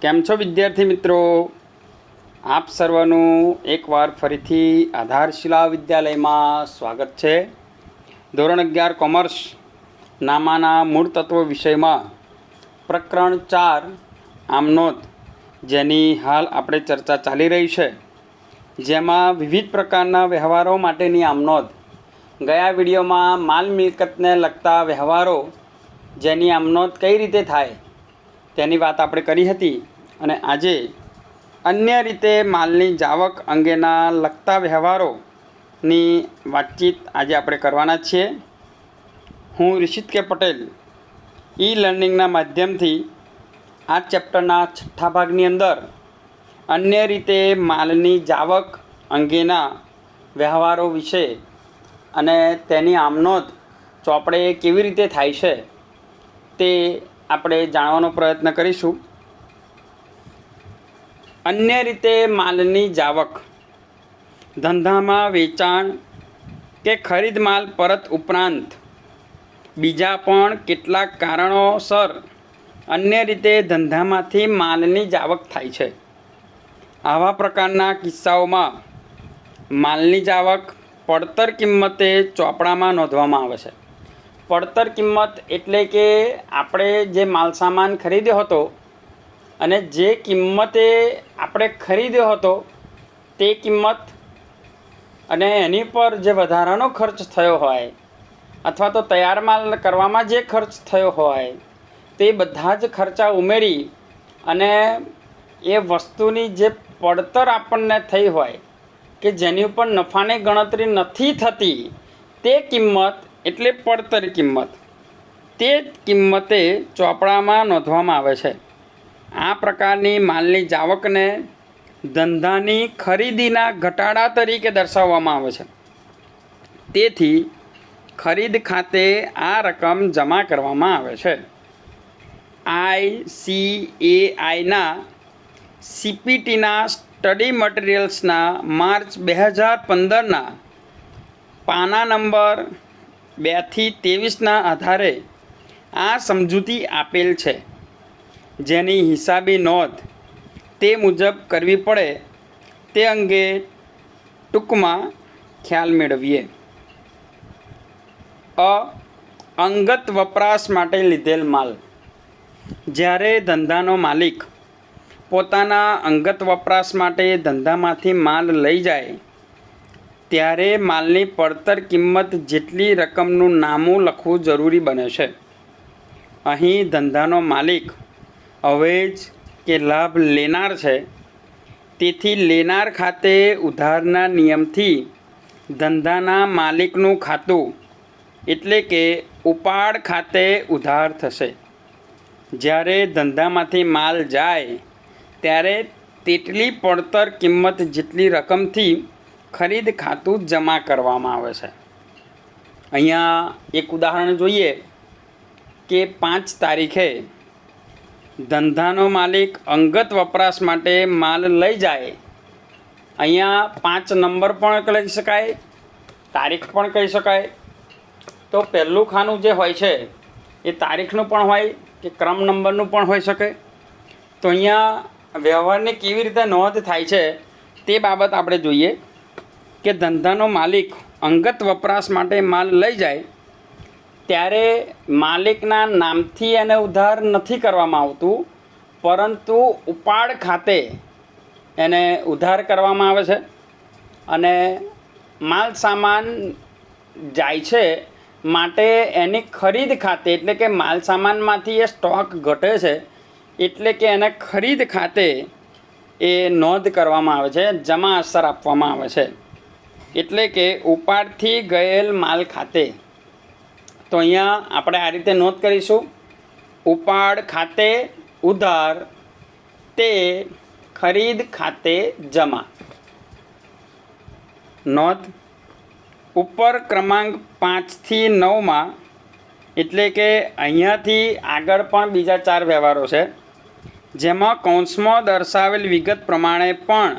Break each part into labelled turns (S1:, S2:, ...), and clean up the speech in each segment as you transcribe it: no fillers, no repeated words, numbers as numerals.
S1: કેમ છો વિદ્યાર્થી મિત્રો? આપ સર્વનું એકવાર ફરીથી આધારશિલા વિદ્યાલયમાં સ્વાગત છે. ધોરણ 11 કોમર્સ નામાના મૂળ તત્વો વિષયમાં પ્રકરણ 4 આમનોંધ, જેની હાલ આપણે ચર્ચા ચાલી રહી છે, જેમાં વિવિધ પ્રકારના વ્યવહારો માટેની આમનોંધ. ગયા વિડીયોમાં માલ મિલકતને લગતા વ્યવહારો, જેની આમનોંધ કઈ રીતે થાય તેની વાત આપણે કરી હતી. અને આજે અન્ય રીતે માલની જાવક અંગેના લગતા વ્યવહારોની વાતચીત આજે આપણે કરવાના છીએ. હું ઋષિત કે પટેલ ઈ લર્નિંગના માધ્યમથી આ ચેપ્ટરના 6થા ભાગની અંદર અન્ય રીતે માલની જાવક અંગેના વ્યવહારો વિશે અને તેની આમનોંધ ચોપડે કેવી રીતે થાય છે તે આપણે જાણવાનો પ્રયત્ન કરીશું. અન્ય રીતે માલની જાવક ધંધામાં વેચાણ કે ખરીદ માલ પરત ઉપરાંત બીજા પણ કેટલાક કારણોસર અન્ય રીતે ધંધામાંથી માલની જાવક થાય છે. આવા પ્રકારના કિસ્સાઓમાં માલની જાવક પડતર કિંમતે ચોપડામાં નોંધવામાં આવે છે. પડતર કિંમત એટલે કે આપણે જે માલસામાન ખરીદ્યો હતો અને જે કિંમતે આપણે ખરીદ્યો હતો તે કિંમત અને એની પર જે વધારાનો ખર્ચ થયો હોય અથવા તો તૈયાર માલ કરવામાં જે ખર્ચ થયો હોય તે બધા જ ખર્ચા ઉમેરી અને એ વસ્તુની જે પડતર આપણને થઈ હોય કે જેની ઉપર નફાની ગણતરી નથી થતી તે કિંમત એટલે પડતર કિંમત, તે કિંમતે ચોપડામાં નોંધવામાં આવે છે. આ પ્રકારની માલની જાવકને ધંધાની ખરીદીના ઘટાડા તરીકે દર્શાવવામાં આવે છે. તેથી ખરીદ ખાતે આ રકમ જમા કરવામાં આવે છે. ICAIના CPTના સ્ટડી મટીરિયલ્સના માર્ચ 2015ના પાના નંબર 2 થી 23ના આધારે આ સમજૂતી આપેલ છે, જેની હિસાબી નોંધ તે મુજબ કરવી પડે તે અંગે ટૂંકમાં ખ્યાલ મેળવીએ. અંગત વપરાશ માટે લીધેલ માલ. જ્યારે ધંધાનો માલિક પોતાના અંગત વપરાશ માટે ધંધામાંથી માલ લઈ જાય ત્યારે માલની પડતર કિંમત જેટલી રકમનું નામું લખવું જરૂરી બને છે. અહીં ધંધાનો માલિક અવેજ કે લાભ લેનાર છે, તેથી લેનાર ખાતે ઉધારના નિયમથી ધંધાના માલિકનું ખાતું એટલે કે ઉપાડ ખાતે ઉધાર થશે. જ્યારે ધંધામાંથી માલ જાય ત્યારે તેટલી પડતર કિંમત જેટલી રકમથી ખરીદ ખાતું જમા કરવામાં આવે છે. અહીંયા એક ઉદાહરણ જોઈએ કે 5 તારીખે ધંધાનો માલિક અંગત વપરાશ માટે માલ લઈ જાય. અહીંયા 5 નંબર પણ કહી શકાય, તારીખ પણ કહી શકાય. તો પહેલું ખાનું જે હોય છે એ તારીખનું પણ હોય કે ક્રમ નંબરનું પણ હોઈ શકે. તો અહીંયા વ્યવહારની કેવી રીતે નોંધ થાય છે તે બાબત આપણે જોઈએ કે ધંધાનો માલિક અંગત વપરાશ માટે માલ લઈ જાય ત્યારે માલિકના નામથી એને ઉધાર નથી કરવામાં આવતું, પરંતુ ઉપાડ ખાતે એને ઉધાર કરવામાં આવે છે. અને માલ સામાન જાય છે માટે એની ખરીદ ખાતે એટલે કે માલ સામાનમાંથી એ સ્ટોક ઘટે છે એટલે કે એને ખરીદ ખાતે એ નોંધ કરવામાં આવે છે, જમા અસર આપવામાં આવે છે, એટલે કે ઉપાડથી ગયેલ માલ ખાતે. તો અહીંયા આપણે આ રીતે નોંધ કરીશું: ઉપાડ ખાતે ઉધાર તે ખરીદ ખાતે જમા. નોંધ: ઉપર ક્રમાંક 5 થી 9માં એટલે કે અહીંયાથી આગળ પણ બીજા 4 વ્યવહારો છે, જેમાં કૌંસમાં દર્શાવેલ વિગત પ્રમાણે પણ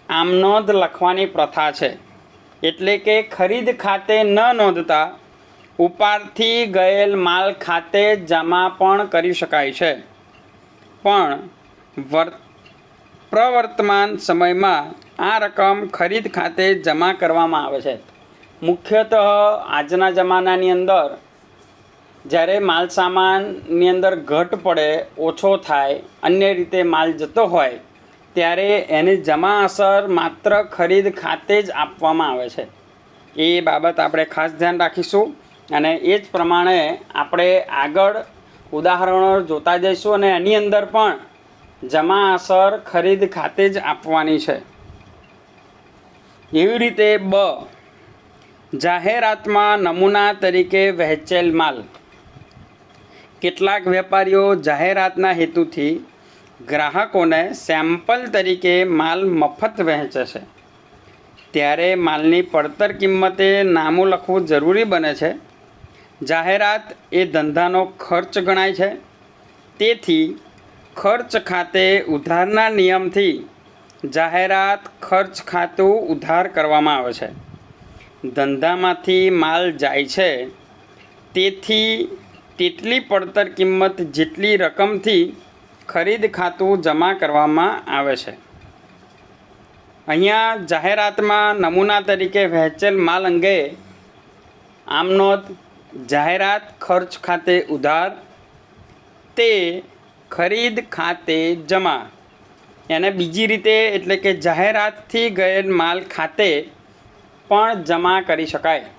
S1: આમનોંધ લખવાની પ્રથા છે. એટલે કે ખરીદ ખાતે ન નોંધતા ઉપાડથી ગયેલ માલ ખાતે જમા પણ કરી શકાય છે. પણ પ્રવર્તમાન સમયમાં આ રકમ ખરીદ ખાતે જમા કરવામાં આવે છે. મુખ્યતઃ આજના જમાનાની અંદર જ્યારે માલ સામાનની અંદર ઘટ પડે, ઓછો થાય, અન્ય રીતે માલ જતો હોય ત્યારે એની જમા અસર માત્ર ખરીદ ખાતે જ આપવામાં આવે છે. એ બાબત આપણે ખાસ ધ્યાન રાખીશું અને એ જ પ્રમાણે આપણે આગળ ઉદાહરણો જોતા જઈશું અને એની અંદર પણ જમા અસર ખરીદ ખાતે જ આપવાની છે. એવી રીતે જાહેરાતમાં નમૂના તરીકે વહેંચેલ માલ. કેટલાક વેપારીઓ જાહેરાતના હેતુથી ગ્રાહકોને સેમ્પલ તરીકે માલ મફત વહેંચે છે. ત્યારે માલની પડતર કિંમતે નામું લખવું જરૂરી બને છે. જાહેરાત એ ધંધાનો ખર્ચ ગણાય છે. તેથી ખર્ચ ખાતે ઉધારના નિયમથી જાહેરાત ખર્ચ ખાતું ઉધાર કરવામાં આવે છે. ધંધામાંથી માલ જાય છે તેથી તેટલી પડતર કિંમત જેટલી રકમથી ખરીદ ખાતું જમા કરવામાં આવે છે. અહીંયા જાહેરાતમાં નમૂના તરીકે વહેંચેલ માલ અંગે આમ નોંધ: જાહેરાત ખર્ચ ખાતે ઉધાર, તે ખરીદ ખાતે જમા. એને બીજી રીતે એટલે કે જાહેરાતથી ગયેલ માલ ખાતે પણ જમા કરી શકાય.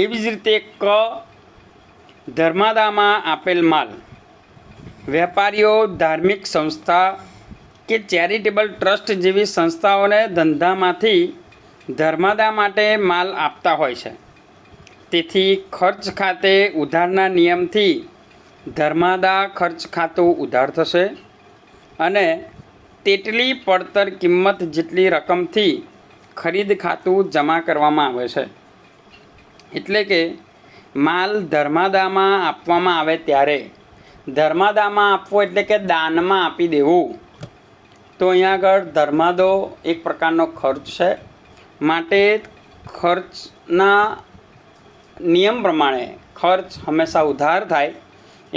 S1: એવી જ રીતે ધર્માદામાં આપેલ માલ. વેપારીઓ ધાર્મિક સંસ્થા કે ચેરિટેબલ ટ્રસ્ટ જેવી સંસ્થાઓને ધંધામાંથી ધર્માદા માટે માલ આપતા હોય છે. તેથી ખર્ચ ખાતે ઉધારના નિયમથી ધર્માદા ખર્ચ ખાતું ઉધાર થશે અને તેટલી પડતર કિંમત જેટલી રકમથી ખરીદ ખાતું જમા કરવામાં આવે છે. એટલે કે માલ ધર્માદામાં આપવામાં આવે ત્યારે, ધર્માદામાં આપવો એટલે કે દાનમાં આપી દેવું. તો અહીંયા આગળ ધર્માદો એક પ્રકારનો ખર્ચ છે. માટે ખર્ચના નિયમ પ્રમાણે ખર્ચ હંમેશા ઉધાર થાય.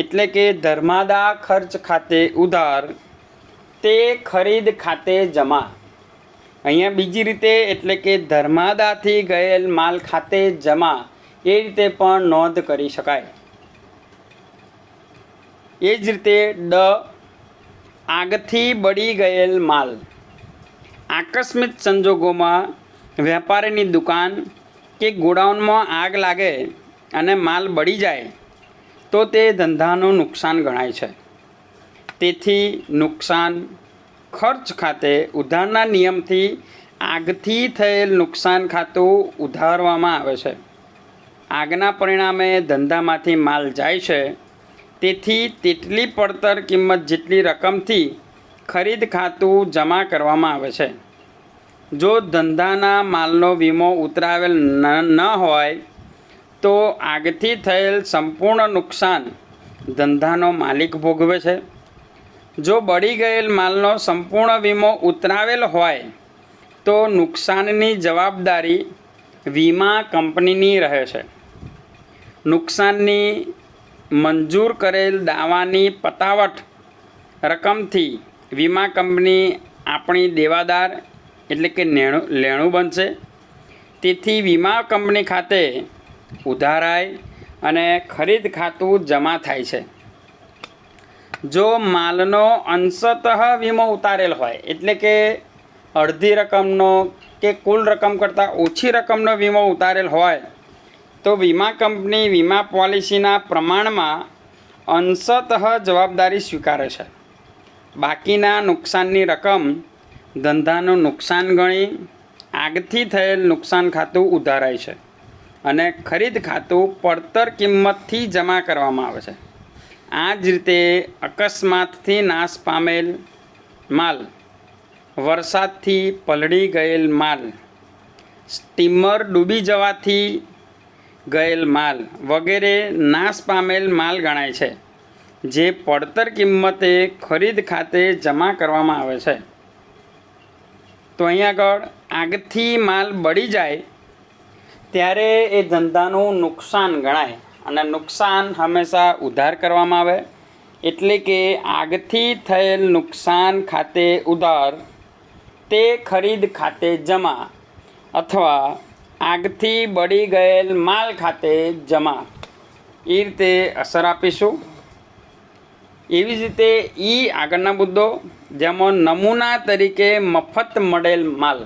S1: એટલે કે ધર્માદા ખર્ચ ખાતે ઉધાર, તે ખરીદ ખાતે જમા. અહીંયા બીજી રીતે એટલે કે ધર્માદાથી ગયેલ માલ ખાતે જમા, એ રીતે પણ નોંધ કરી શકાય. એ જ રીતે આગથી બળી ગયેલ માલ. આકસ્મિક સંજોગોમાં વેપારીની દુકાન કે ગોડાઉનમાં આગ લાગે અને માલ બળી જાય તો તે ધંધાનું નુકસાન ગણાય છે. તેથી નુકસાન ખર્ચ ખાતે ઉધારના નિયમથી આગથી થયેલ નુકસાન ખાતું ઉધારવામાં આવે છે. આગના પરિણામે ધંધામાંથી માલ જાય છે તેથી તેટલી પડતર કિંમત જેટલી રકમથી ખરીદ ખાતું જમા કરવામાં આવે છે. જો ધંધાના માલનો વીમો ઉતરાવેલ ન હોય તો આગથી થયેલ સંપૂર્ણ નુકસાન ધંધાનો માલિક ભોગવે છે. જો બળી ગયેલ માલનો સંપૂર્ણ વીમો ઉતરાવેલ હોય તો નુકસાનની જવાબદારી વીમા કંપનીની રહે છે. નુકસાનની મંજૂર કરેલ દાવાની પતાવટ રકમથી વીમા કંપની આપણી દેવાદાર એટલે કે લેણું બનશે. તેથી વીમા કંપની ખાતે ઉધારાય અને ખરીદ ખાતું જમા થાય છે. જો માલનો અંશતઃ વીમો ઉતારેલ હોય એટલે કે અડધી રકમનો કે કુલ રકમ કરતાં ઓછી રકમનો વીમો ઉતારેલ હોય તો વીમા કંપની વીમા પોલિસીના પ્રમાણમાં અંશતઃ જવાબદારી સ્વીકારે છે. બાકીના નુકસાનની રકમ ધંધાનું નુકસાન ગણી આગથી થયેલ નુકસાન ખાતું ઉધારાય છે અને ખરીદ ખાતું પડતર કિંમતથી જમા કરવામાં આવે છે. આ જ રીતે અકસ્માતથી નાશ પામેલ માલ, વરસાદથી પલળી ગયેલ માલ, સ્ટીમર ડૂબી જવાથી ગયેલ માલ વગેરે નાશ પામેલ માલ ગણાય છે, જે પડતર કિંમતે ખરીદ ખાતે જમા કરવામાં આવે છે. તો અહીં આગળ આગથી માલ બળી જાય ત્યારે એ ધંધાનું નુકસાન ગણાય અને નુકસાન હંમેશા ઉધાર કરવામાં આવે. એટલે કે આગથી થયેલ નુકસાન ખાતે ઉધાર તે ખરીદ ખાતે જમા, અથવા આગથી બળી ગયેલ માલ ખાતે જમા, એ રીતે અસર આપીશું. એવી જ રીતે આગળના મુદ્દો, જેમાં નમૂના તરીકે મફત મળેલ માલ.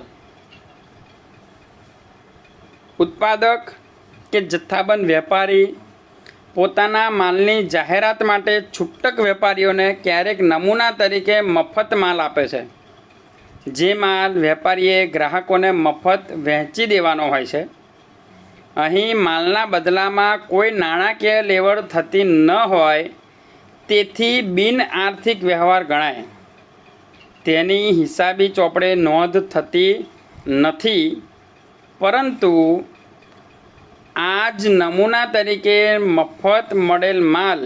S1: ઉત્પાદક કે જથ્થાબંધ વેપારી પોતાના માલની જાહેરાત માટે છૂટક વેપારીઓને ક્યારેક નમૂના તરીકે મફત માલ આપે છે. જે માલ વેપારીએ ગ્રાહકોને મફત વહેંચી દેવાનો હોય છે. અહીં માલના બદલામાં કોઈ નાણાકીય લેવડ થતી ન હોય, તેથી બિન આર્થિક વ્યવહાર ગણાય. તેની હિસાબી ચોપડે નોંધ થતી નથી, પરંતુ આ જ નમૂના તરીકે મફત મળેલ માલ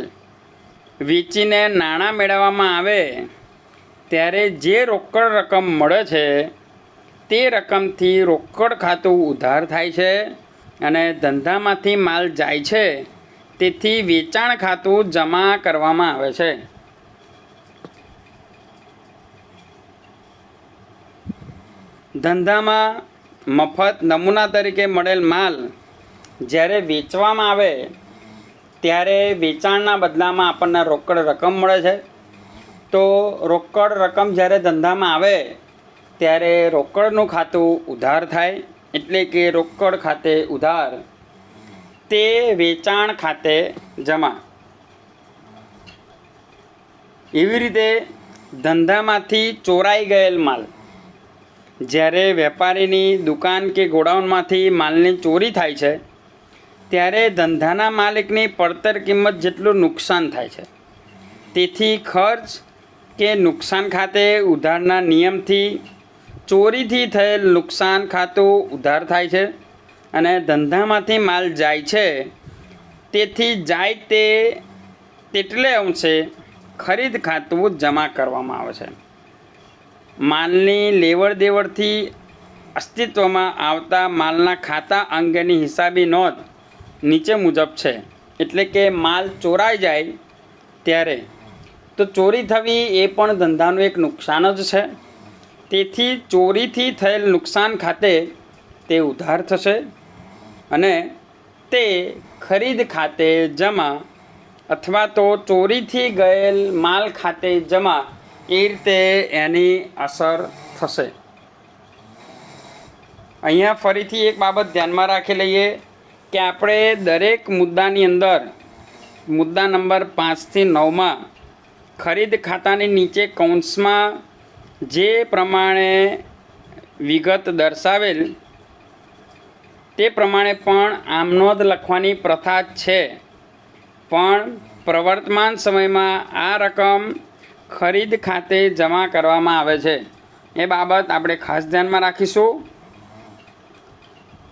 S1: વેચીને નાણાં મેળવવામાં આવે ત્યારે જે રોકડ રકમ મળે છે તે રકમથી રોકડ ખાતું ઉધાર થાય છે અને ધંધામાંથી માલ જાય છે, તેથી વેચાણ ખાતું જમા કરવામાં આવે છે. ધંધામાં મફત નમૂના તરીકે મળેલ માલ જ્યારે વેચવામાં આવે ત્યારે વેચાણના બદલામાં આપણને રોકડ રકમ મળે છે. તો રોકડ રકમ જ્યારે ધંધામાં આવે ત્યારે રોકડનું ખાતું ઉધાર થાય, એટલે કે રોકડ ખાતે ઉધાર તે વેચાણ ખાતે જમા. એવી રીતે ધંધામાંથી ચોરાઈ ગયેલ માલ, જ્યારે વેપારીની દુકાન કે ગોડાઉનમાંથી માલની ચોરી થાય છે ત્યારે ધંધાના માલિકની પડતર કિંમત જેટલું નુકસાન થાય છે. તેથી ખર્ચ કે નુકસાન ખાતે ઉધારના નિયમથી ચોરીથી થયેલ નુકસાન ખાતું ઉધાર થાય છે અને ધંધામાંથી માલ જાય છે, તેથી જાય તેટલે અંશે ખરીદ ખાતું જમા કરવામાં આવે છે. માલની લેવડ દેવડથી અસ્તિત્વમાં આવતા માલના ખાતા અંગેની હિસાબી નોંધ નીચે મુજબ છે. એટલે કે માલ ચોરાઈ જાય ત્યારે તો ચોરી થવી એ પણ ધંધાનું એક નુકસાન જ છે. તેથી ચોરીથી થયેલ નુકસાન ખાતે તે ઉધાર થશે અને તે ખરીદ ખાતે જમા, અથવા તો ચોરીથી ગયેલ માલ ખાતે જમા, એ રીતે એની અસર થશે. અહીંયા ફરીથી એક બાબત ધ્યાનમાં રાખી લઈએ કે આપણે દરેક મુદ્દાની અંદર મુદ્દા નંબર 5 થી 9માં ખરીદ ખાતાની નીચે કૌંસમાં જે પ્રમાણે વિગત દર્શાવેલ તે પ્રમાણે પણ આમનોંધ લખવાની પ્રથા છે, પણ પ્રવર્તમાન સમયમાં આ રકમ ખરીદ ખાતે જમા કરવામાં આવે છે. એ બાબત આપણે ખાસ ધ્યાનમાં રાખીશું.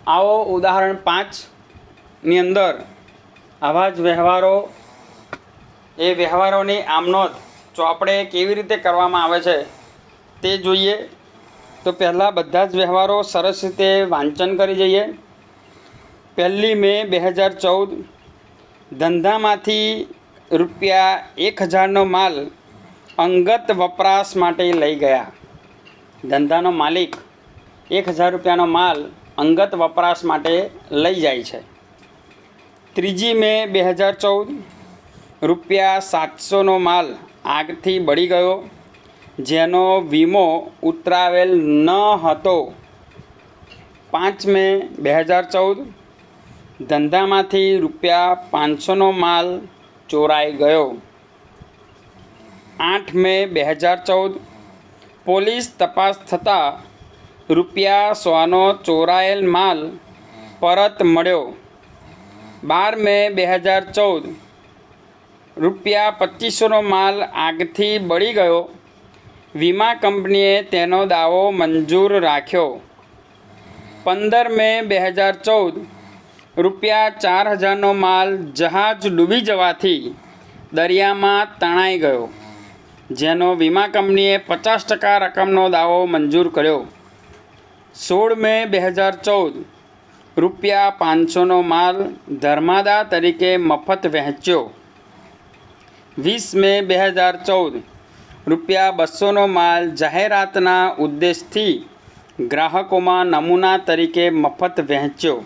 S1: આવો ઉદાહરણ 5ની અંદર આવા જ વ્યવહારો, એ વ્યવહારોની આમનોંધ ચોપડે કેવી રીતે કરવામાં આવે છે તે જોઈએ. તો પહેલાં બધા જ વ્યવહારો સરસ રીતે વાંચન કરી જઈએ. 1 મે 2014 ધંધામાંથી ₹1000નો માલ અંગત વપરાશ માટે લઈ ગયા. ધંધાનો માલિક ₹1000નો માલ અંગત વપરાશ માટે લઈ જાય છે. 3 મે 2014 ₹700નો માલ આગથી બળી ગયો, જેનો વીમો ઉતરાવેલ ન હતો. 5 મે 2014 ધંધામાંથી ₹500નો માલ ચોરાઈ ગયો. 8 મે 2014 પોલીસ તપાસ થતાં ₹100નો ચોરાયેલ માલ પરત મળ્યો. 12 મે 2014 ₹2500નો માલ આગથી બળી ગયો. વીમા કંપનીએ તેનો દાવો મંજૂર રાખ્યો. 15 મે 2014 ₹4000નો માલ જહાજ ડૂબી જવાથી દરિયામાં તણાઈ ગયો, જેનો વીમા કંપનીએ 50% રકમનો દાવો મંજૂર કર્યો. 16 મે 2014 ₹500નો માલ ધર્માદા તરીકે મફત વહેંચ્યો. 20 મે 2014 ₹200નો માલ જાહેરાતના ઉદ્દેશથી ગ્રાહકોમાં નમૂના તરીકે મફત વહેંચ્યો.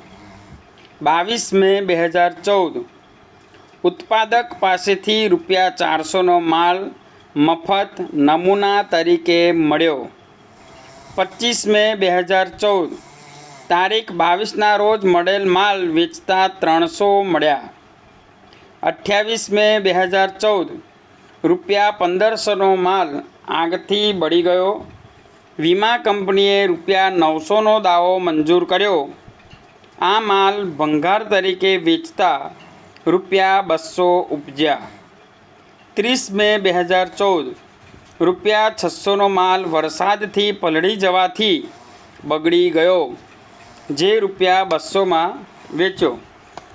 S1: 22 મે 2014 ઉત્પાદક પાસેથી ₹400નો માલ મફત નમૂના તરીકે મળ્યો. 25 મે 2014 તારીખ 22ના રોજ મળેલ માલ વેચતા 300 મળ્યા. 28 મે 2014 ₹1500નો માલ આગથી બળી ગયો. વીમા કંપનીએ ₹900નો દાવો મંજૂર કર્યો. આ માલ ભંગાર તરીકે વેચતા ₹200 ઉપજ્યા. 30 મે 2014 ₹600નો માલ વરસાદથી પલળી જવાથી બગડી ગયો, જે ₹200માં વેચ્યો.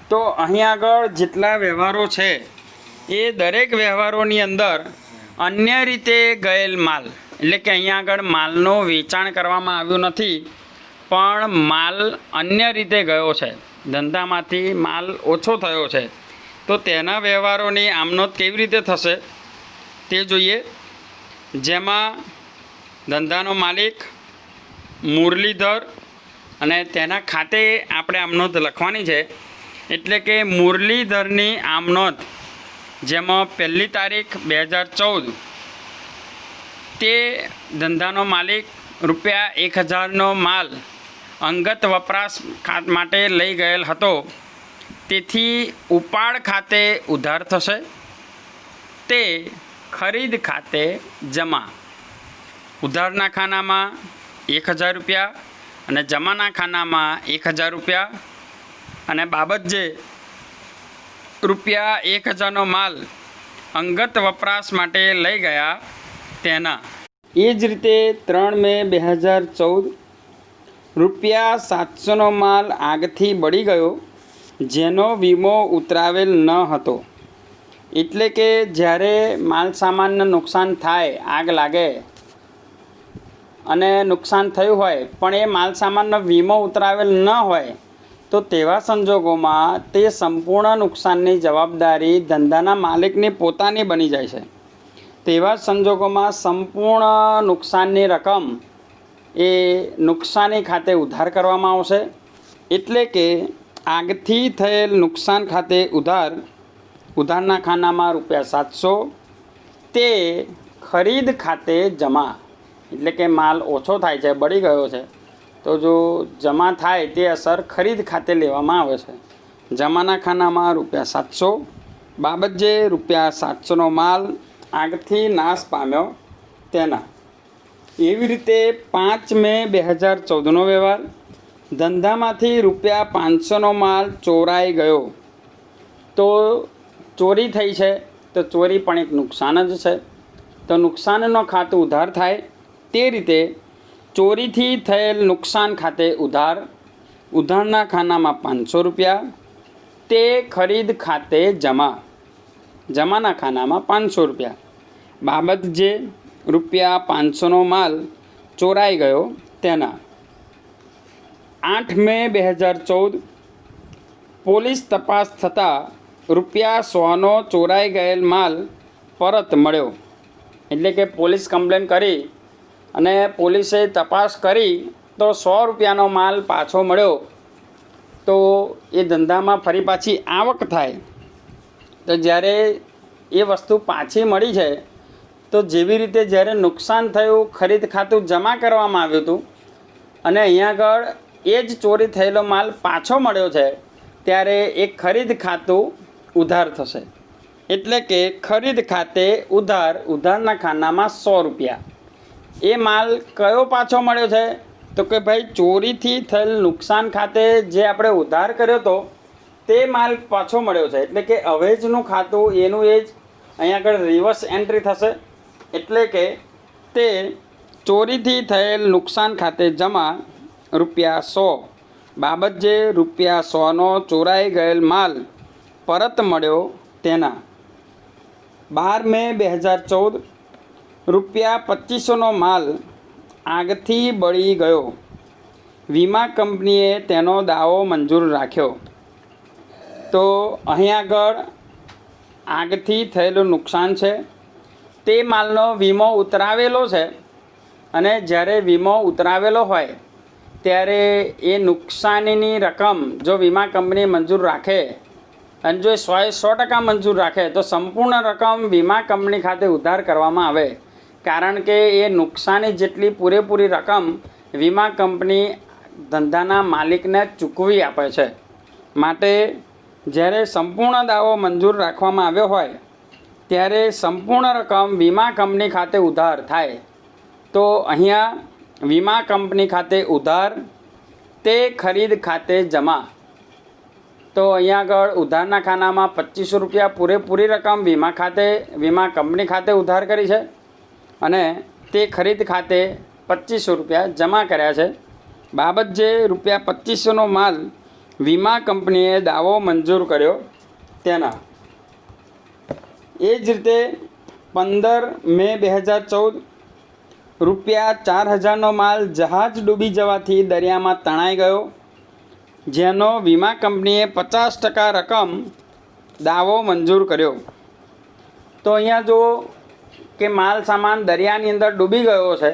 S1: તો અહીં આગળ જેટલા વ્યવહારો છે એ દરેક વ્યવહારોની અંદર અન્ય રીતે ગયેલ માલ, એટલે કે અહીંયા આગળ માલનું વેચાણ કરવામાં આવ્યું નથી, પણ માલ અન્ય રીતે ગયો છે, ધંધામાંથી માલ ઓછો થયો છે, તો તેના વ્યવહારોની આમનોંધ કેવી રીતે થશે તે જોઈએ. જેમાં ધંધાનો માલિક મુરલીધર અને તેના ખાતે આપણે આમનોંધ લખવાની છે. એટલે કે મુરલીધરની આમનોંધ, જેમાં 1લી તારીખ 2014 તે ધંધાનો માલિક ₹1000નો માલ અંગત વપરાશ માટે લઈ ગયેલ હતો, તેથી ઉપાડ ખાતે ઉધાર થશે, તે ખરીદ ખાતે જમા. ઉધારના ખાનામાં ₹1000 અને જમાના ખાનામાં ₹1000, અને બાબત જે ₹1000નો માલ અંગત વપરાશ માટે લઈ ગયા તેના. એ જ રીતે 3 મે 2014 ₹700નો માલ આગથી બળી ગયો, જેનો વીમો ઉતરાવેલ ન હતો. એટલે કે જ્યારે માલ સામાનને નુકસાન થાય, આગ લાગે અને નુકસાન થયું હોય પણ એ માલ સામાનનો વીમો ઉતરાવેલ ન હોય, તો તેવા સંજોગોમાં તે સંપૂર્ણ નુકસાનની જવાબદારી ધંધાના માલિકની પોતાની બની જાય છે. તેવા સંજોગોમાં સંપૂર્ણ નુકસાનની રકમ એ નુકસાની ખાતે ઉધાર કરવામાં આવશે. એટલે કે આગથી થયેલ નુકસાન ખાતે ઉધારના ખાનામાં ₹700, તે ખરીદ ખાતે જમા. એટલે કે માલ ઓછો થાય છે, બળી ગયો છે, તો જો જમા થાય તે અસર ખરીદ ખાતે લેવામાં આવે છે. જમાના ખાનામાં ₹700, બાબત જે ₹700નો માલ આગથી નાશ પામ્યો તેના. એવી રીતે 5 મે 2014નો વ્યવહાર, ધંધામાંથી ₹500નો માલ ચોરાઈ ગયો. તો ચોરી થઈ છે, તો ચોરી પણ એક નુકસાન જ છે, તો નુકસાનનો ખાતું ઉધાર થાય તે રીતે ચોરીથી થયેલ નુકસાન ખાતે ઉધારના ખાનામાં ₹500, તે ખરીદ ખાતે જમાના ખાનામાં ₹500, બાબત જે ₹500નો માલ ચોરાઈ ગયો તેના. 8 મે 2014 પોલીસ તપાસ થતાં ₹100નો ચોરાઈ ગયેલ માલ પરત મળ્યો. એટલે કે પોલીસ કમ્પ્લેન કરી અને પોલીસે તપાસ કરી તો ₹100નો માલ પાછો મળ્યો. તો એ ધંધામાં ફરી પાછી આવક થાય. તો જ્યારે એ વસ્તુ પાછી મળી છે, તો જેવી રીતે જ્યારે નુકસાન થયું ખરીદ ખાતું જમા કરવામાં આવ્યું હતું અને અહીંયા આગળ એ જ ચોરી થયેલો માલ પાછો મળ્યો છે, ત્યારે એ ખરીદ ખાતું ઉધાર થશે. એટલે કે ખરીદ ખાતે ઉધારના ખાનામાં ₹100. એ માલ કયો પાછો મળ્યો છે? તો કે ભાઈ ચોરીથી થયેલ નુકસાન ખાતે જે આપણે ઉધાર કર્યો હતો તે માલ પાછો મળ્યો છે. એટલે કે અવેજનું ખાતું એનું એ જ અહીંયા આગળ રિવર્સ એન્ટ્રી થશે. એટલે કે તે ચોરીથી થયેલ નુકસાન ખાતે જમા ₹100, બાબત જે ₹100નો ચોરાઈ ગયેલ માલ પરત મળ્યો તેના. 12 મે 2014 ₹2500નો માલ આગથી બળી ગયો. વીમા કંપનીએ તેનો દાવો મંજૂર રાખ્યો. તો અહીં આગળ આગથી થયેલું નુકસાન છે તે માલનો વીમો ઉતરાવેલો છે, અને જ્યારે વીમો ઉતરાવેલો હોય ત્યારે એ નુકસાનીની રકમ જો વીમા કંપની મંજૂર રાખે અને જો 100% મંજૂર રાખે તો સંપૂર્ણ રકમ વીમા કંપની ખાતે ઉધાર કરવામાં આવે, કારણ કે એ નુકસાની જેટલી પૂરેપૂરી રકમ વીમા કંપની ધંધાના માલિકને ચૂકવી આપે છે. માટે જ્યારે સંપૂર્ણ દાવો મંજૂર રાખવામાં આવ્યો હોય ત્યારે સંપૂર્ણ રકમ વીમા કંપની ખાતે ઉધાર થાય. તો અહીંયા વીમા કંપની ખાતે ઉધાર તે ખરીદ ખાતે જમા. તો અહીંયા આગળ ઉધારના ખાનામાં 2500 રૂપિયા પૂરેપૂરી રકમ વીમા કંપની ખાતે ઉધાર કરી છે, અને તે ખરીદ ખાતે 2500 રૂપિયા જમા કર્યા છે. બાબત જે રૂપિયા 2500નો માલ વીમા કંપનીએ દાવો મંજૂર કર્યો તેના. એ જ રીતે 15 મે 2014 રૂપિયા 4000નો માલ જહાજ ડૂબી જવાથી દરિયામાં તણાઈ ગયો, જેનો વીમા કંપનીએ 50% રકમ દાવો મંજૂર કર્યો. તો અહીંયા જુઓ કે માલ સામાન દરિયાની અંદર ડૂબી ગયો છે,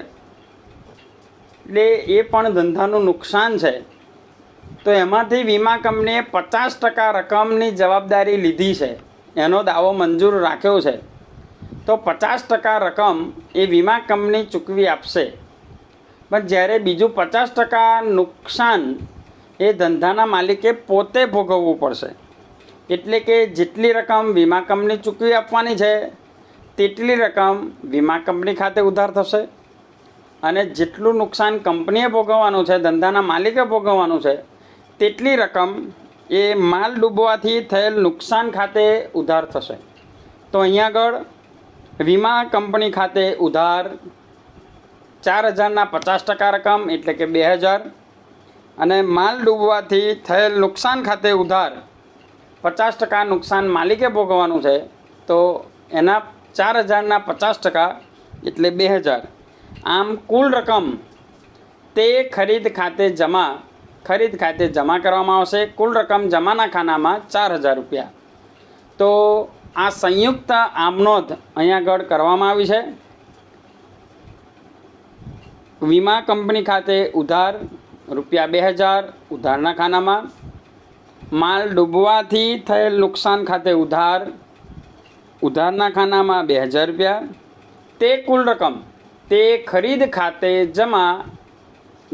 S1: એટલે એ પણ ધંધાનું નુકસાન છે. તો એમાંથી વીમા કંપનીએ 50% રકમની જવાબદારી લીધી છે, એનો દાવો મંજૂર રાખ્યો છે. તો 50% રકમ એ વીમા કંપની ચૂકવી આપશે, પણ જ્યારે બીજું 50% નુકસાન એ ધંધાના માલિકે પોતે ભોગવવું પડશે. એટલે કે જેટલી રકમ વીમા કંપની ચૂકવી આપવાની છે તેટલી રકમ વીમા કંપની ખાતે ઉધાર થશે, અને જેટલું નુકસાન કંપનીએ ભોગવવાનું છે, ધંધાના માલિકે ભોગવવાનું છે, તેટલી રકમ એ માલ ડૂબવાથી થયેલ નુકસાન ખાતે ઉધાર થશે. તો અહીંયા આગળ વીમા કંપની ખાતે ઉધાર 4000ના 50% રકમ એટલે કે 2000, અને માલ ડૂબવાથી થયેલ નુકસાન ખાતે ઉધાર 50% નુકસાન માલિકે ભોગવવાનું છે, તો એના 4000ના 50% એટલે 2000. આમ કુલ રકમ તે ખરીદ ખાતે જમા કરવામાં આવશે. કુલ રકમ જમાના ખાનામાં 4000 રૂપિયા. તો આ સંયુક્ત આમનોંધ અહીંયા આગળ કરવામાં આવી છે. વીમા કંપની ખાતે ઉધાર રૂપિયા 2000 ઉધારના ખાનામાં, માલ ડૂબવાથી થયેલ નુકસાન ખાતે ઉધારના ખાનામાં 2000 રૂપિયા. તે કુલ રકમ તે ખરીદ ખાતે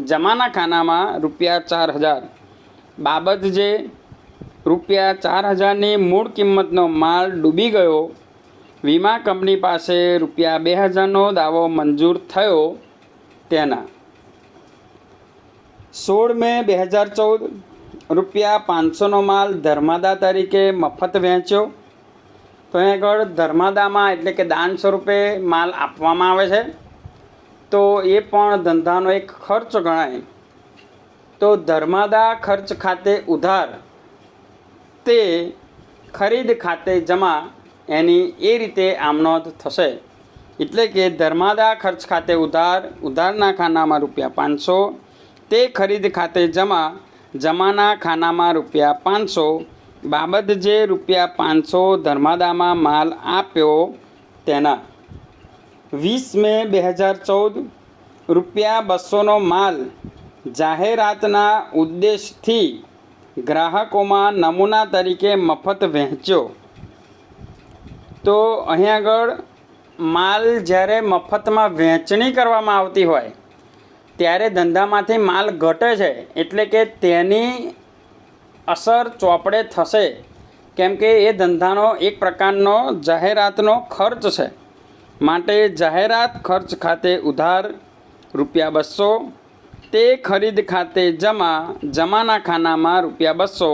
S1: જમાના ખાનામાં રૂપિયા 4000. બાબત જે રૂપિયા 4000ની મૂળ કિંમતનો માલ ડૂબી ગયો, વીમા કંપની પાસે રૂપિયા 2000નો દાવો મંજૂર થયો તેના. 16 મે 2014 રૂપિયા 500નો માલ ધર્માદા તરીકે મફત વહેંચ્યો. તો અહીં આગળ ધર્માદામાં એટલે કે દાન સ્વરૂપે માલ આપવામાં આવે છે, તો એ પણ ધંધાનો એક ખર્ચ ગણાય. તો ધર્માદા ખર્ચ ખાતે ઉધાર તે ખરીદ ખાતે જમા, એની એ રીતે આમનોંધ થશે. એટલે કે ધર્માદા ખર્ચ ખાતે ઉધારના ખાનામાં રૂપિયા 500, તે ખરીદ ખાતે જમાના ખાનામાં રૂપિયા 500. બાબત જે રૂપિયા 500 ધર્માદામાં માલ આપ્યો તેના. 20 મે 2014 રૂપિયા 200નો માલ જાહેરાતના ઉદ્દેશથી ગ્રાહકોમાં નમૂના તરીકે મફત વહેંચ્યો. તો અહીં આગળ માલ જ્યારે મફતમાં વહેંચણી કરવામાં આવતી હોય ત્યારે ધંધામાંથી માલ ઘટે છે, એટલે કે તેની અસર ચોપડે થશે, કેમ કે એ ધંધાનો એક પ્રકારનો જાહેરાતનો ખર્ચ છે. માટે જાહેરાત ખર્ચ ખાતે ઉધાર રૂપિયા 200, તે ખરીદ ખાતે જમાના ખાનામાં રૂપિયા 200.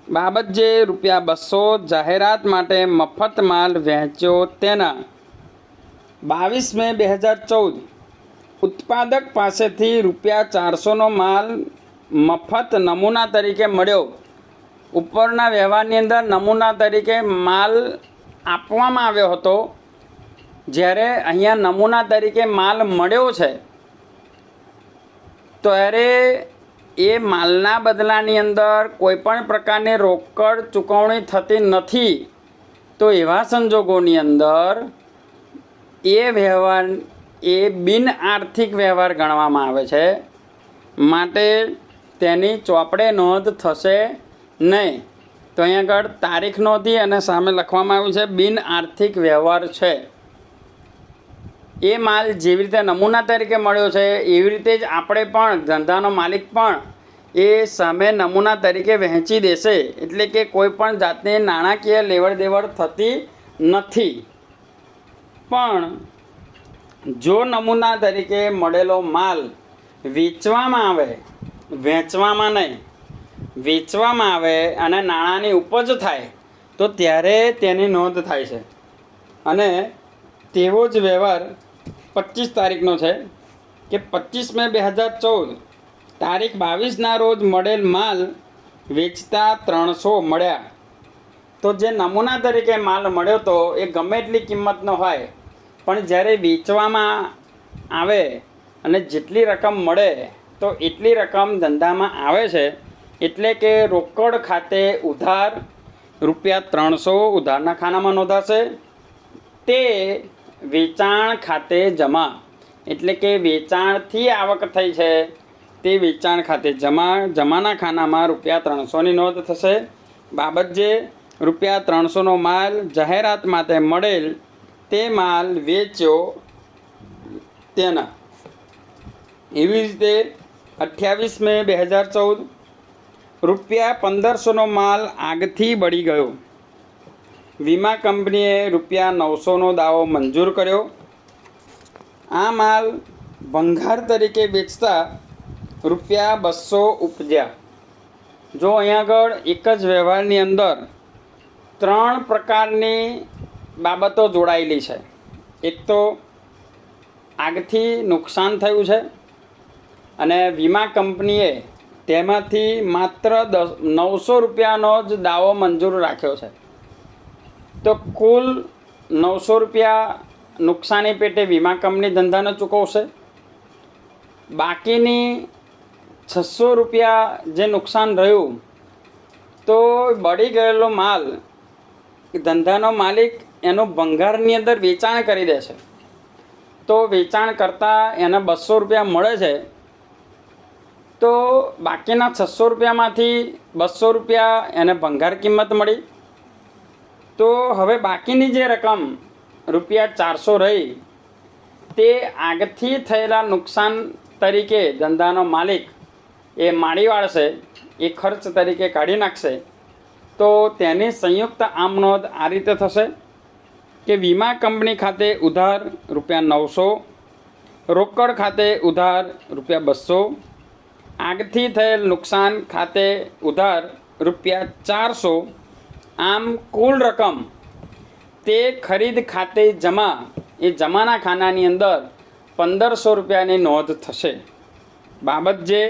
S1: બાબત જે રૂપિયા 200 જાહેરાત માટે મફત માલ વહેંચ્યો તેના. 22 મે 2014 ઉત્પાદક પાસેથી રૂપિયા 400નો માલ મફત નમૂના તરીકે મળ્યો. ઉપરના વ્યવહારની અંદર નમૂના તરીકે માલ આપવામાં આવ્યો હતો, જ્યારે અહીંયા નમૂના તરીકે માલ મળ્યો છે ત્યારે એ માલના બદલાની અંદર કોઈપણ પ્રકારની રોકડ ચૂકવણી થતી નથી. તો તો એવા સંજોગોની અંદર એ વ્યવહાર એ બિન આર્થિક વ્યવહાર ગણવામાં આવે છે, માટે તેની ચોપડે નોંધ થશે નહીં. તો અહીંયા આગળ તારીખ નોંધી અને સામે લખવામાં આવ્યું છે બિન આર્થિક વ્યવહાર છે. એ માલ જેવી રીતે નમૂના તરીકે મળ્યો છે એવી રીતે જ આપણે પણ ધંધાનો માલિક પણ એ સામે નમૂના તરીકે વહેંચી દેશે. એટલે કે કોઈ પણ જાતની નાણાકીય લેવડ દેવડ થતી નથી. પણ જો નમૂના તરીકે મળેલો માલ વેચવામાં આવે, વેચવામાં નહીં, વેચવામાં આવે અને નાણાંની ઉપજ થાય તો ત્યારે તેની નોંધ થાય છે. અને તેવો જ વ્યવહાર 25 તારીખનો છે કે 25 મે 2014 તારીખ 22ના રોજ મળેલ માલ વેચતા 300 મળ્યા. તો જે નમૂના તરીકે માલ મળ્યો તો એ ગમે એટલી કિંમતનો હોય, પણ જ્યારે વેચવામાં આવે અને જેટલી રકમ મળે તો એટલી રકમ ધંધામાં આવે છે. એટલે કે રોકડ ખાતે ઉધાર ₹300 ઉધારના ખાનામાં નોંધાશે. તે વેચાણ ખાતે જમા, એટલે કે વેચાણથી આવક થઈ છે તે વેચાણ ખાતે જમાના ખાનામાં ₹300ની નોંધ થશે. બાબત જે ₹300નો માલ જાહેરાત માટે મળેલ તે માલ વેચ્યો તેના. એવી રીતે 28 મે 2014 ₹1500નો માલ આગથી બળી ગયો. વીમા કંપનીએ ₹900નો દાવો મંજૂર કર્યો. આ માલ ભંગાર તરીકે વેચતા ₹200 ઉપજ્યા. જો અહીંયા આગળ એક જ વ્યવહારની અંદર 3 પ્રકારની બાબતો જોડાયેલી છે. એક તો આગથી નુકસાન થયું છે અને વીમા કંપનીએ તેમાંથી માત્ર ₹900નો જ દાવો મંજૂર રાખ્યો છે. તો કુલ ₹900 નુકસાની પેટે વીમા કંપની ધંધાને ચૂકવશે. બાકીની ₹600 જે નુકસાન રહ્યું તો બળી ગયેલો માલ ધંધાનો માલિક એનો ભંગારની અંદર વેચાણ કરી દે છે. તો વેચાણ કરતાં એને ₹200 મળે છે. તો બાકીના ₹600માંથી ₹200 એને ભંગાર કિંમત મળી. તો હવે બાકીની જે રકમ ₹400 રહી તે આગથી થયેલા નુકસાન તરીકે ધંધાનો માલિક એ માળી વાળશે, એ ખર્ચ તરીકે કાઢી નાખશે. તો તેની સંયુક્ત આમ નોંધ આ રીતે થશે કે વીમા કંપની ખાતે ઉધાર ₹900, રોકડ ખાતે ઉધાર ₹200, આગથી થયેલ નુકસાન ખાતે ઉધાર ₹400. આમ કુલ રકમ તે ખરીદ ખાતે જમા, એ જમાના ખાનાની અંદર ₹1500ની નોંધ થશે. બાબત જે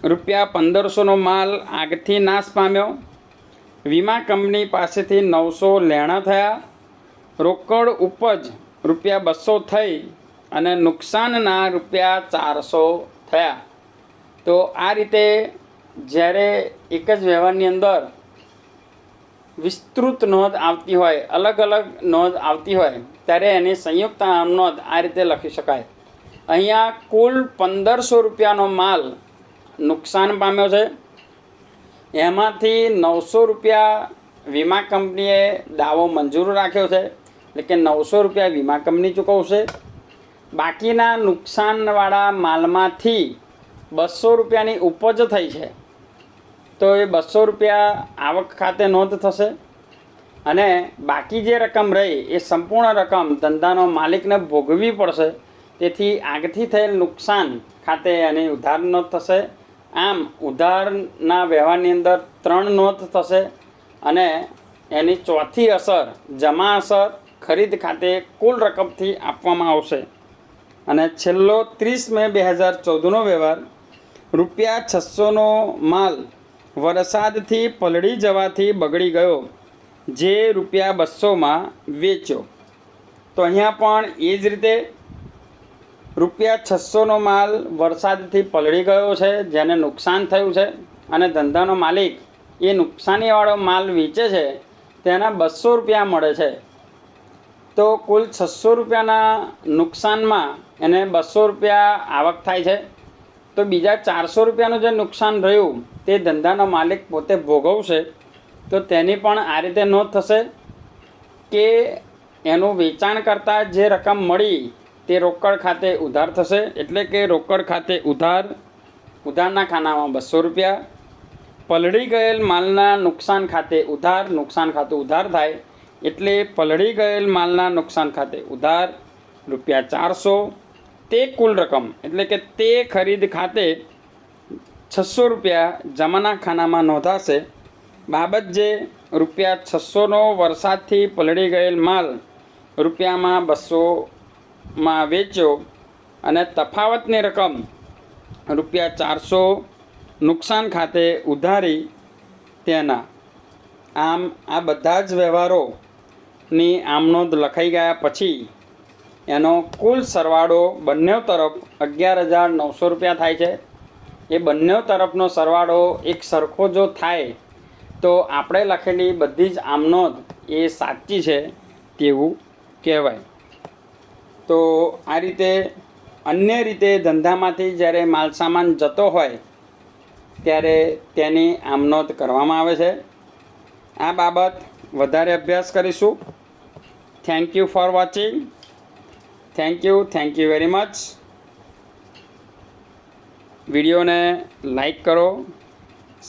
S1: ₹1500નો માલ આગથી નાશ પામ્યો. વીમા કંપની પાસેથી 900 લેણા થયા. રોકડ ઉપજ ₹200 થઈ અને નુકસાનના ₹400 થયા. તો આ રીતે જ્યારે એક જ વ્યવહારની અંદર વિસ્તૃત નોંધ આવતી હોય, અલગ અલગ નોંધ આવતી હોય, ત્યારે એની સંયુક્ત આમ નોંધ આ રીતે લખી શકાય. અહીંયા કુલ ₹1500નો માલ નુકસાન પામ્યો છે. એમાંથી ₹900 વીમા કંપનીએ દાવો મંજૂર રાખ્યો છે, એટલે કે ₹900 વીમા કંપની ચૂકવશે. બાકીના નુકસાનવાળા માલમાંથી ₹200ની ઉપજ થઈ છે. તો એ ₹200 આવક ખાતે નોંધ થશે. અને બાકી જે રકમ રહી એ સંપૂર્ણ રકમ ધંધાનો માલિકને ભોગવવી પડશે. તેથી આગથી થયેલ નુકસાન ખાતે એની ઉધાર નોંધ થશે. આમ ઉધારના વ્યવહારની અંદર 3 નોંધ થશે અને એની ચોથી અસર જમા અસર ખરીદ ખાતે કુલ રકમથી આપવામાં આવશે. અને છેલ્લો 30 મે 2014નો વ્યવહાર ₹600નો માલ વરસાદથી પલળી જવાથી બગડી ગયો, જે ₹200માં વેચ્યો. તો અહીંયા પણ એ જ રીતે ₹600નો માલ વરસાદથી પલળી ગયો છે, જેને નુકસાન થયું છે, અને ધંધાનો માલિક એ નુકસાનીવાળો માલ વેચે છે. તેના 200 રૂપિયા મળે છે, તો કુલ 600 રૂપિયાના નુકસાનમાં એને 200 રૂપિયા આવક થાય છે, તો બીજા 400 રૂપિયાનું જે નુકસાન રહ્યું તે ધંધાનો માલિક પોતે ભોગવશે. તો તેની પણ આ રીતે નોંધ થશે કે એનું વેચાણ કરતાં જે રકમ મળી તે રોકડ ખાતે ઉધાર થશે, એટલે કે રોકડ ખાતે ઉધારના ખાનામાં 200 રૂપિયા, પલળી ગયેલ માલના નુકસાન ખાતે નુકસાન ખાતું ઉધાર થાય, એટલે પલળી ગયેલ માલના નુકસાન ખાતે ઉધાર ₹400. તે કુલ રકમ એટલે કે તે ખરીદ ખાતે 600 રૂપિયા જમાના ખાનામાં નોંધાશે. બાબત જે ₹600નો વરસાદથી પલળી ગયેલ માલ રૂપિયામાં 200માં વેચ્યો અને તફાવતની રકમ ₹400 નુકસાન ખાતે ઉધારી તેના. આમ આ બધા જ વ્યવહારોની આમ નોંધ લખાઈ ગયા પછી એનો કુલ સરવાળો બંને તરફ 11,900 રૂપિયા થાય છે. એ બંને તરફનો સરવાળો એક સરખો જો થાય તો આપણે લખેલી બધી જ આમ નોંધ એ સાચી છે તેવું કહેવાય. તો આ રીતે અન્ય રીતે ધંધામાંથી જ્યારે માલ સામાન જતો હોય ત્યારે તેની આમ નોંધ કરવામાં આવે છે. આ બાબત વધારે અભ્યાસ કરીશું. Thank you for watching. Thank you very much. વિડીયોને લાઈક કરો,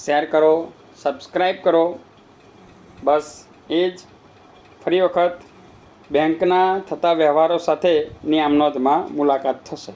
S1: શેર કરો, સબસ્ક્રાઈબ કરો. બસ એ જ. ફરી વખત બેંકના થતા વ્યવહારો સાથેની આમ નોંધમાં મુલાકાત થશે.